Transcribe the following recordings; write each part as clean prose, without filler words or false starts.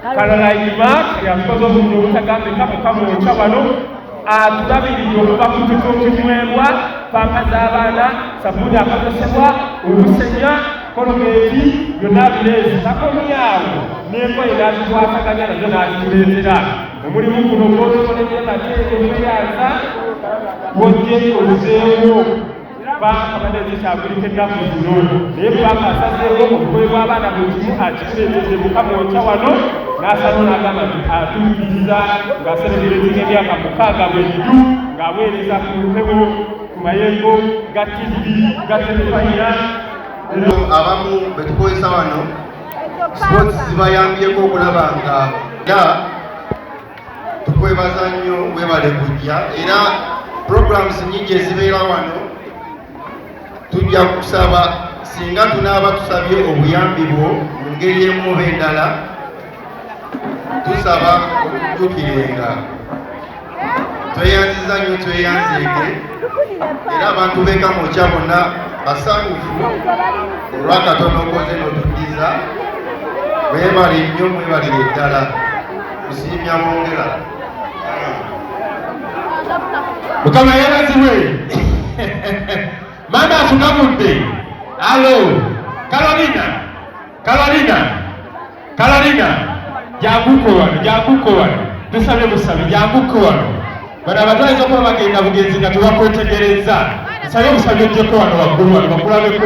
Caroline Mark yakoze omuntu obutagambika mukama okya wano atulabirira okuva ku kitundu kimwebwa pampa z'abaana sabbuuni akozesebwa olusenya kologeti byonna birezi takomyawo n'engoye n'azikwasaganya nazo n'azituleetera omulimu guno gw'otukolere mateeka okweyanza wojje oluzeewo banka badde kyagulika ennaku zino naye banka asazeewo obugoye bw'abaana bwe kimu akituleetedde mukama okya wano n'asaba n'agamba nti atuukiriza ng'aserebereza emyaka 62 ng'aweereza ku mpewo ku mayengo ga TV ga telefayina. Abamu betukozesa wano sports zibayambyeko okulaba nga tukwebaza nnyo webale kujja era programs nyingi ezibeera wano tujja kusaba singa tunaaba tusabye obuyambi bwo mu ngeri emu oba endala tusaba okujjukirenga tweyanziza nnyo tweyanzeege era abantu b'ekamokya bonna basangufu olwakatono okoze n'otuddiza mwebale nnyo mwebalire eddala kusiimya mwongera mukama yabazibwe mama afunamudde alo Carolina janguko wano tusabye busabe janguko wano bano abatwaliza okuba bagenda bugenzi nga tebakwetegereza nsabye obusabye ojjeko wano waggulu wano bakulabeko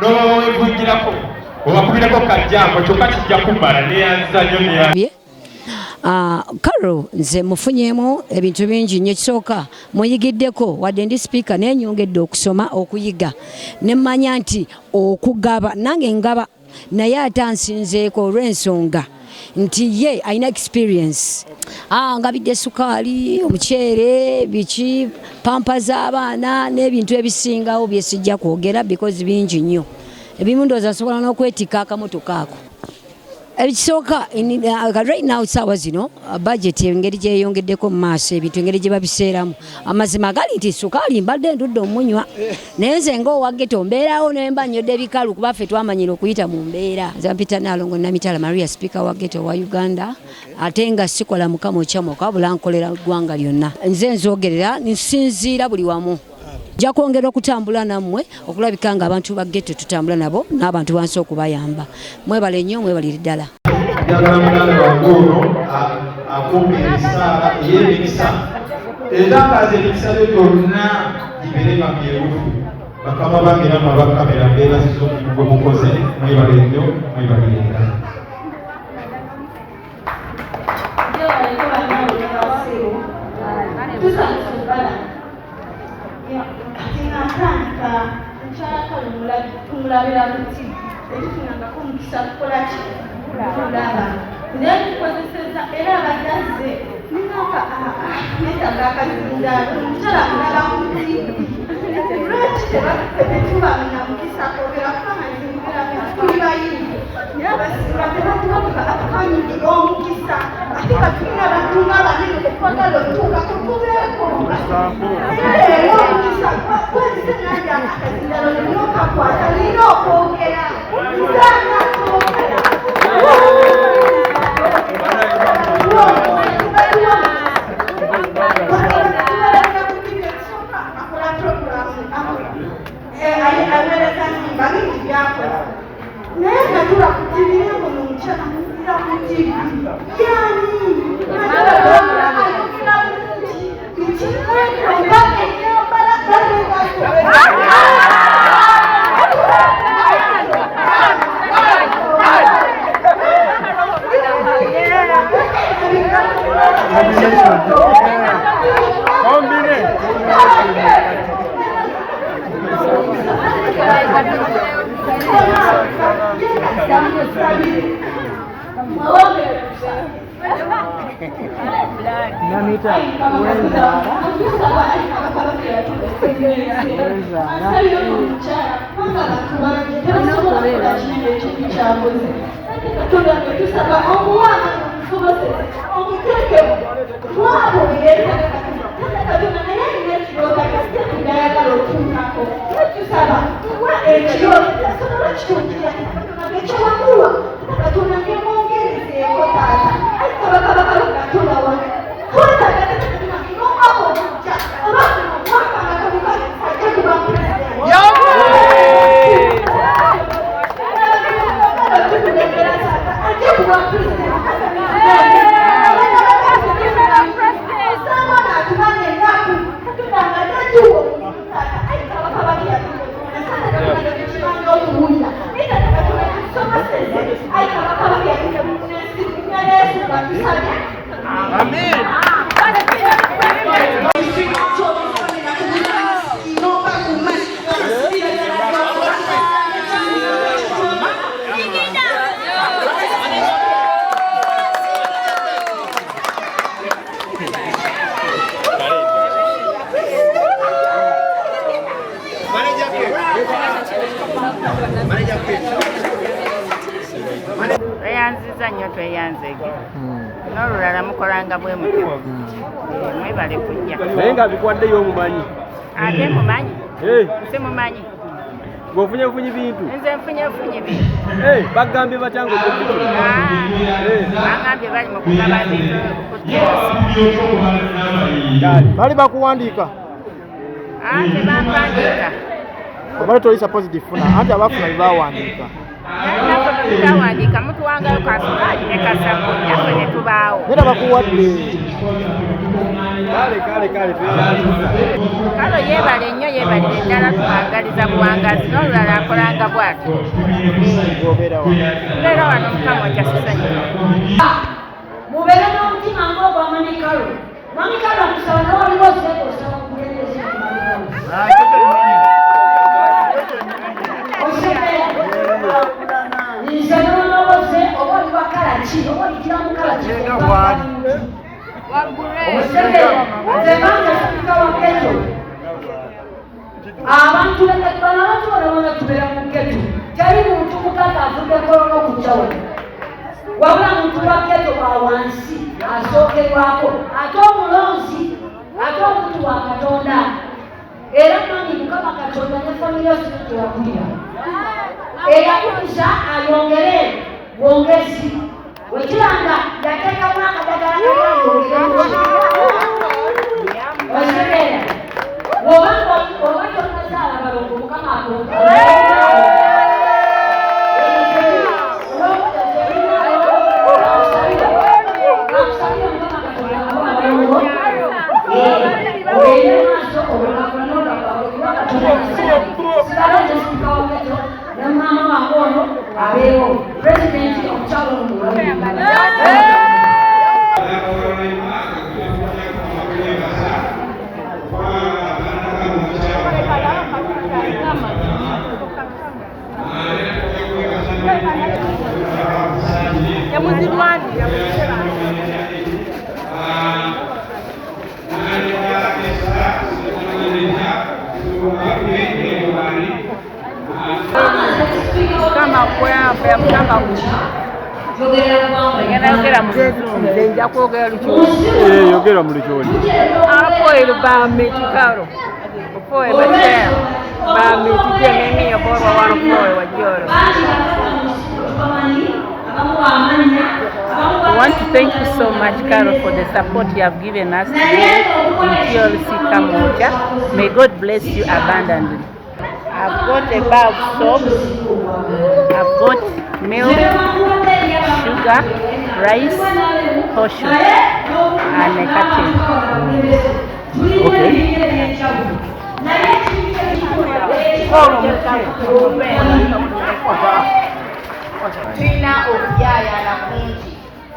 n'owevugirako obakubireko kajjambo kyokka kijja kubbala neyanza nnyo neya Carol nze mufunyemu ebintu bingi nnyo. Ekisooka muyigiddeko wadde ndi sipiika naye nyongedde okusoma okuyiga ne mmanya nti okugaba nange ngaba naye ate ansinzeeko olw'ensonga nti ye alina experience ngabidde sukaali omuceere biki pampa z'abaana n'ebintu ebisingawo bye sijja kwogera because bingi nnyo ebimu ndowooza asobola n'okwetikka akamotoka ako. Ebisooka right now saawa zino budget engeri gyeyongeddeko mu maaso ebintu engeri gye babiseeramu amazima gali nti sukaali mbadde ndudde omunywa naye nze ng'owa ghetto mbeerawo naye mba nnyodde ebikalu kuba ffe twamanyira okuyita mu mbeera. Peter Nalongo Namitala Maria Speaker wa ghetto wa Uganda ate nga sikola mukama okyamoka wabula nkolera ggwanga lyonna. Nze nzoogerera nsinziira buli wamu. Nja kwongera okutambula nammwe okulabika nga abantu ba ghetto tutambula nabo n'abantu bansi okubayamba. Mwebale nnyo mwebalire ddala. Njagala muganda wange ono akumba ebisaala ey'emikisa etangaaza emikisa byo byonna gibeere nga byerufu bakama bange namwe abakamera mbeebaziza omulimu gwe mukoze mwebale nnyo mwebalire ddala. Tumulabira muti ekifunangako omukisa kukola ki kulaba naye tukozeseza era abadazze Tweyanziza nnyo tweyanzege n'olulala mukolanga bwe mutyo mwebale kujja naye nga bikuwaddeyo omumanyi ate mumanyi simumanyi ng'ofunyefunye bintu nze nfunyefunye bintu bagambye batya bagambye bali mu kugaba bintu bali bakuwandiika ate bampandiika obali tolisa positive funa anti abafuna bebawandiika nako tutawandiika mutuwangayo kasukaali ne kasabuni affe ne tubaawo nera bakuwadde kalo yeebale nnyo yeebalire ddala tumwagaliza buwangazi n'olulala akolanga bw'atyo tubeera wano mukama okyasisanyuka mubeere n'omutima ng'ogwa Manikalo Manikalo okusaba n'oliwo oseka osaba okulembeza nze n'onowoze oba oli wakalaki oba olikira mukalaki abantu bana abantu bana tubeera mu geto teri muntu mukazi avudde kolona okujjawo wabula muntu wa geto wa wansi asookerwako ate omulonzi ate omuntu wa Katonda era manyi Mukama Katonda ne famire yose tewakulira eyakuliza ayongere bwongezi wekiranga yateekamu akadagala kaayongereosekeera oba tonazaala balongo Mukama akonga President of Charlotte. mugamba ngenda yogera mu Luzungu nja kwogera Lukyoli. Yogera mu Lukyoli. Apoilo bamitikalo opoe bachea bamitije mimi yoborwa wanopoe wajoro. I want to thank you so much, Carol, for the support you have given us today in TLC Kamoja. May God bless you abundantly. I've got a bar of soap, I've got milk, sugar, rice, portion, and a curtain. Okay. Tulina okujaayana kungi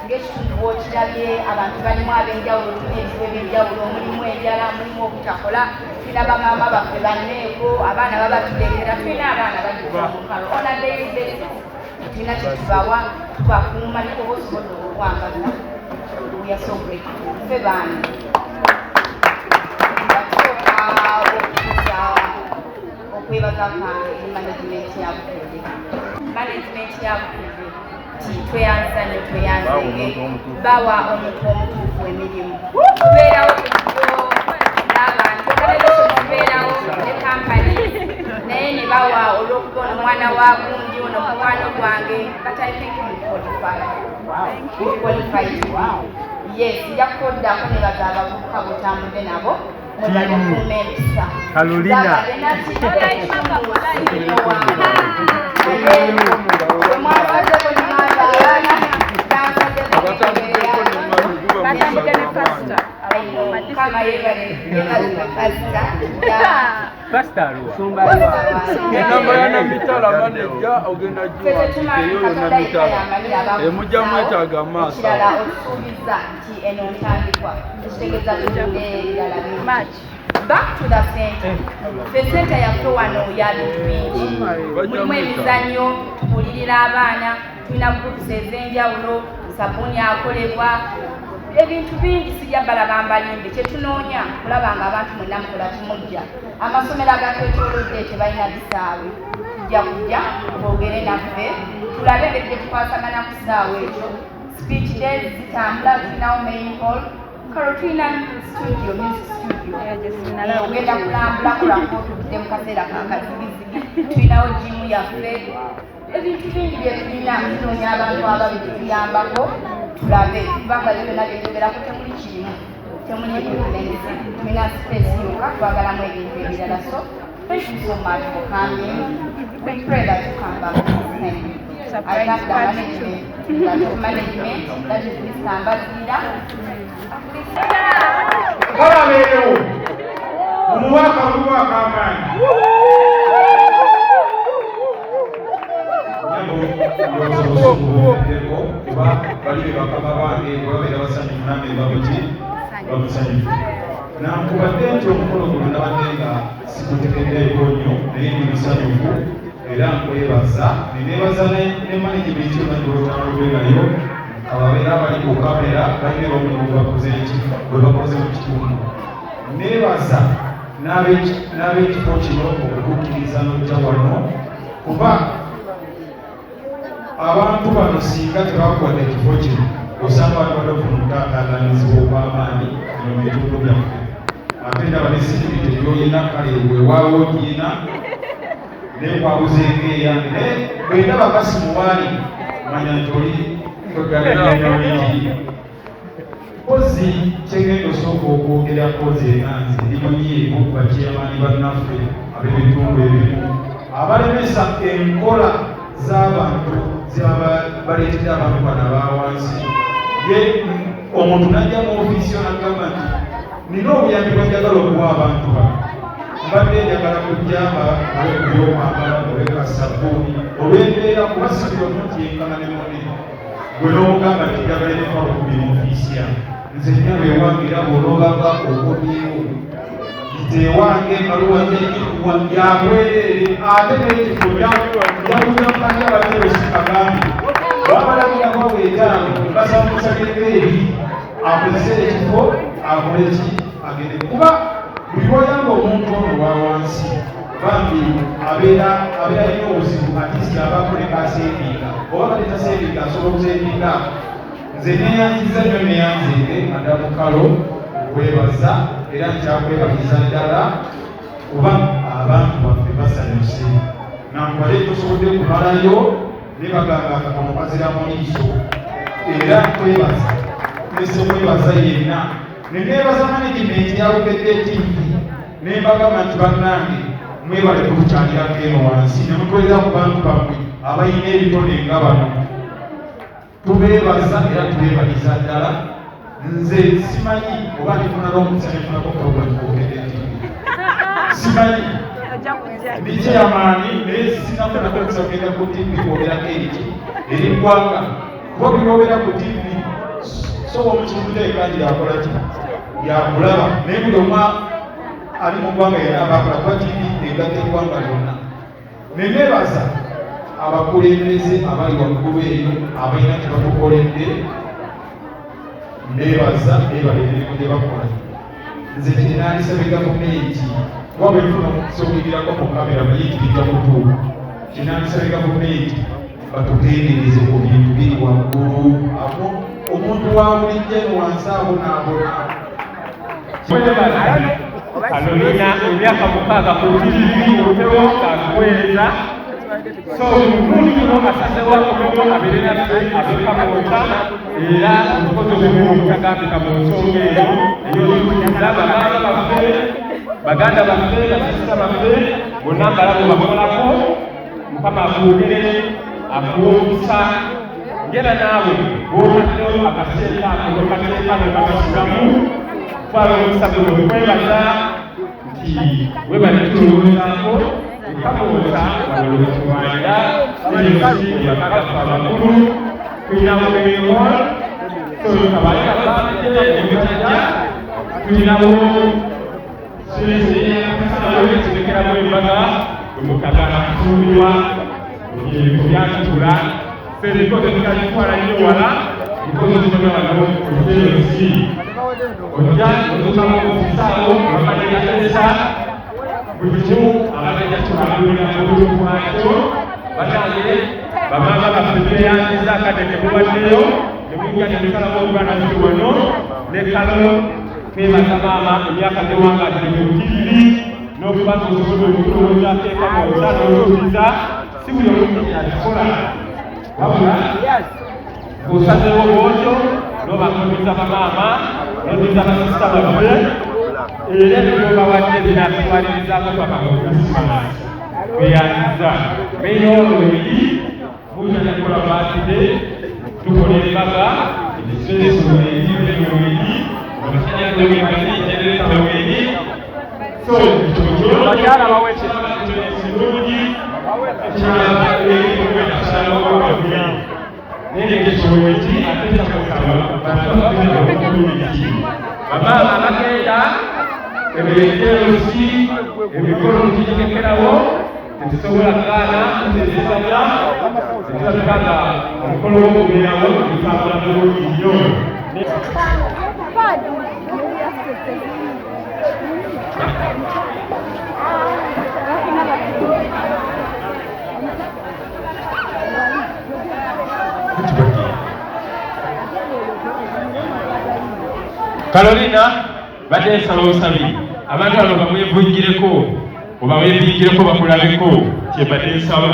ng'ekitundu kirabye abantu balimu ab'enjawulo, tulina ebizibu eby'enjawulo, mulimu enjala, mulimu obutakola, tulina bamaama baffe banneeko, abaana babatulekera, tulina abaana bajuka mukalo on a daily basis, tulina kyetubawa tubakuuma niko bosobodde okukwambala. We are so grateful. Ffe baani okwebaza kwange management ya Bukedde. Management ya Bukedde tweyanzanye bawa omuntu omutuufu emirimu. Tubeerawo bulijjo n'abantu tubeerawo ne kampani naye ne bawa olw'okubona omwana wa gundi ono mukwano gwange but I think we qualified. Yes, nja kukoddako ne baza abavubuka bw'otambudde nabo Carolina. Back to the center. The center yaffe wano ya bintu bingi. Mulimu emizannyo, tubulirira abaana, tulina groups ez'enjawulo, sabbuuni akolebwa, ebintu bingi sijja balaba mbalimbe. Kye tunoonya kulaba nga abantu mwenna mukola kimujja. Amasomero agatwetoolodde tebalina bisaawe. Tujja kujja twogere naffe, tulabe engeri gye tukwasagana ku kisaawe ekyo. Speech days zitambula, tulinawo main hall, Carolina studio, music studio. Ogenda kulambula kulakotudde mu kaseera kakazigizigi, tulinawo jimu yaffe. Ebintu bingi bye tulina tunoonya abantu ababituyambako tulabe kubanga byonna bye tubeerako temuli kirimu, temuli ebyobulengezi, tulina space yokka twagalamu ebintu ebirala. So thank you so much for coming. We pray that you come back next time. I thank the management, that is Mr. Ambassador. Kalameewo omubaka amaanyi kuba bali bakama bange babeera basanyufu nange bamusanyufu nankubadde nti omukolo guno nabadde nga sikutekeddeeko nnyo naye ndi musanyufu era nkwebaza neneebaza ne management yonagolotambulwe nayo ababeera bali ku kamera balina omulimu bwe bakoze mu kitundu. Neebaza n'ab'ekifo kino okutuukiriza n'ojja wano kuba abantu bano singa tebakwata ekifo kino osanga bali badofuna okutaataaganyizibwa okw'amaanyi mu bitundu byaffe. Ate ndaba ne sekirite gy'olina kale weewaawo gyina nekwabuzenga eyange naye bwe ndaba kasimuwaali manya nti oli Kozi kyegenda osooka okwogera kozi enanzi ndimunyiivu bakiyamaani bannaffe ab'ebitundu ebimu abalemesa enkola z'abantu baleetedde abantu bano abawansi. Ye omuntu najja mu ofiisi yo nagamba nti nina obuyambi bwenjagala okuwa abantu bano, mbadde njagala kujjamba olw'ebyokwambala olw'eka sabbuuni olw'embeera kuba sibiro nti yenkana ne munne gwe n'omugamba nti njagala efa okubi mu ofiisi yange nze nnyaba ewangira bw'onoobanga okomyewo nti ewange ebaluwa zekikuwa yakwereere ate n'ekifo byakuyamukanyi abateebesi kagambye wabalabira baweetaano basaba musagireko eri akozese ekifo akole ki agende kuba buli lwoyamba omuntu ono wa wansi bambi abeera alina obuzibu atiisi abakoleka aseevinga oba baleta seevinga asobola okuseevinga nze neyanziza nnyo neyanzenge Madamu Kalo okwebaza era nkyakwebaliza ddala kuba abantu baffe basanyuse nankubale tosobodde kumalayo ne bagamba akatono kazira mu liiso era kwebaza nese kwebaza yenna nenebaza management yawukedde TV nembagamba nti bannange mwebale kutukyalirako eno wansi nemukolera ku bantu bammwe abalina ebitone nga bano tubeebaza era tubeebaliza ddala nze simanyi oba ndifuna n'omukisa nefunako program kuwukedde TV simanyi ndi kyamaani naye sinafunako omukisa kugenda ku TV kwogerako eki eri ggwanga kuba byobera ku TV so omukimuteeka nti yakola ki yakulaba naye buli omwa ali mu ggwanga yena abakola kuba TV egatta eggwanga lyonna nenebaza abakulembeze abali waggulu eyo abalina kyebatukoledde nebaza nebaleberimu gye bakola nze kinandisabye gavumenti kuba bwefuna okusobolerirako mu kamera bayitirijja kutuuka kinandisabye gavumenti batugendereze ku bintu biri waggulu abo omuntu wa bulijjo wansi abonaabona Kalolina emyaka 6 ku TV olutego kakuweereza so omukundi guno asazewo okugo abeerera abekamuuta era omukozi omumu tagambika mu nsonga eyo ey'olukuliza bamaama baffe baganda baffe basisita baffe bonna mbalago bakolako mukama akuwogere akuwomukisa ngera naawe bw'otaddeo akaseera akakasigamu twala omukisa guno okwebaza nti webale tulowoozaako kamuusa walolwetuwaira ensi yakagafa amakulu tulinawo ebiwa kabalika baje ebijajja tulinawo kirekeramu embaga omukagala kutuulibwa ebintu byatutula serikoze tukalitwala nnyo wala bikoze tutonawano obuteesi ojja otukamu okufisaawo abategeeza buli kimu abateja tubalulira obulu bwakyo batange bamaama baffe beyanziza akadde kebubaddeyo nemujja nemukalamu obuganda ziri wano ne Kalo twebaza maama emyaka newangatire mu TV n'okubaza osobola okutulowozaako ekamuusa n'olutuliza si buli omuntu yakikola wabula osazeewo bwotyo n'obakomiza bamaama n'otuliza basisita baffe era ebyobawadde binatutwalirizaako paka mu Krismasi beyanziza beina olweri mujja kukola baatide tukola embaga ekiseeso weri olweri abasajja weri genereta weri so ekyo bakyala bawekirungi ekyakusalawokubabuya naye ekyoweeki ate kyakusaba bamaama abagenda ebirekerosi emikolo tugirekerawo tetusobola kugaana tezisabya tetulabikaga omukolo gw'okubeerawo tutambula bulungi nnyo Kalolina badde nsaba obusabi abantu bano bamwevujjireko oba weeviijireko bakulabeko kyebadde nsaba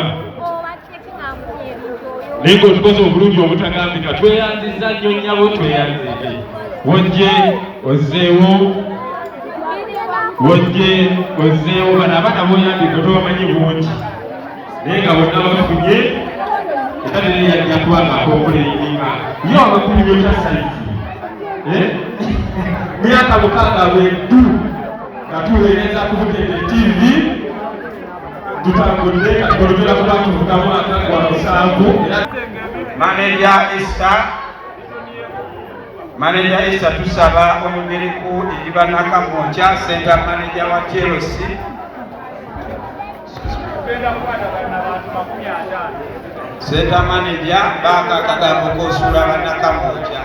naye ng'otukoze obulungi obutagambika tweyanziza nnyo nnyabo tweyanzire wojje ozzeewo bano abaana b'oyambika tobamanyi bungi naye nga bonna bafunye era nene yajja kubanga akokoleeringa yo abakuliro kya sayizi myaka 6 bweddu nga tuweereza kubutende TV tutambudde katologera kuba tuvuga mwaka gwa 7 Manager Esther tusaba omubiriku eriba Nakamoja Center Manager wa Chelsea Center Manager baka kagabo kosula Nakamoja